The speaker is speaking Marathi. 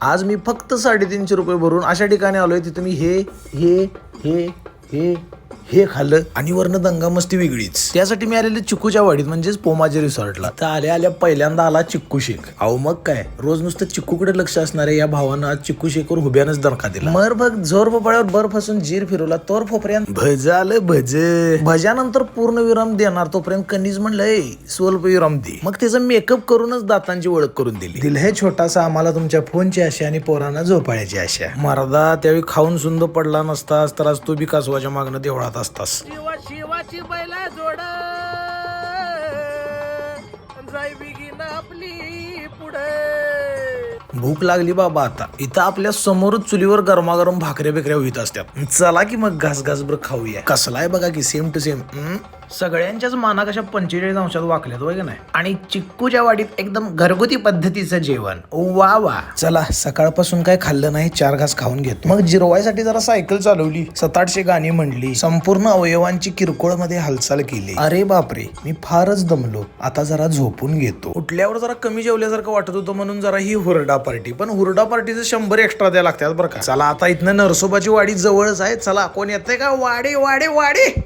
आज मी फक्त 350 रुपये भरून अशा ठिकाणी आलोय तिथे मी हे खाल्लं आणि वरनं दंगा मस्ती वेगळीच. त्यासाठी मी आलेले चिक्कूच्या वाडीत म्हणजेच पोमाजे रिसॉर्टला. तर आल्या पहिल्यांदा आला चिक्कू शेक. अहो मग काय, रोज नुसतं चिक्कूकडे लक्ष असणारे या भावानं आज चिक्कू शेकवर हुब्यानंच दणका दिला. मर बघ जोर पोपळ्यावर बर्फ असून जीर फिरवला तोर फोपऱ्यात भज आलं भज. भज्यानंतर पूर्ण विराम देणार तोपर्यंत कणीस म्हणलंय स्वल्प विराम दे. मग त्याचा मेकअप करूनच दातांची ओळख करून दिली हे छोटासा आम्हाला तुमच्या फोनची आशा आणि पोरांना झोपाळ्याची आशा. मर्दा त्यावेळी खाऊन सुंद पडला नसतास तर आज तू बी कासवाच्या मागणं देवळात असतास. शिवाची बैला जोड जाय बिगीन आपली पुढे. भूक लागली बाबा आता. इथं आपल्या समोरच चुलीवर गरमागरम भाकऱ्या बिकऱ्या होईत असतात. चला की मग घास घास बर खाऊया. कसलाय बघा की सेम टू सेम. सगळ्यांच्याच माना कशा 45 अंशात वाकल्यात वगैरे नाही. आणि चिक्कूच्या वाडीत एकदम घरगुती पद्धतीचं जेवण. वा वा. चला सकाळपासून काय खाल्लं नाही, 4 घास खाऊन घेतो. मग जिरवायसाठी जरा सायकल चालवली, 700-800 गाणी म्हणली, संपूर्ण अवयवांची किरकोळ मध्ये हालचाल केली. अरे बापरे मी फारच दमलो. आता जरा झोपून घेतो. उठल्यावर जरा कमी जेवल्यासारखं वाटत होतं म्हणून जरा ही हुरडा पार्टी. पण हुरडा पार्टीचं 100 एक्स्ट्रा द्यायला लागतात बरं का. चला आता इथनं नरसोबाची वाडी जवळच आहे. चला कोण येतंय का? वाडे वाडे वाडे.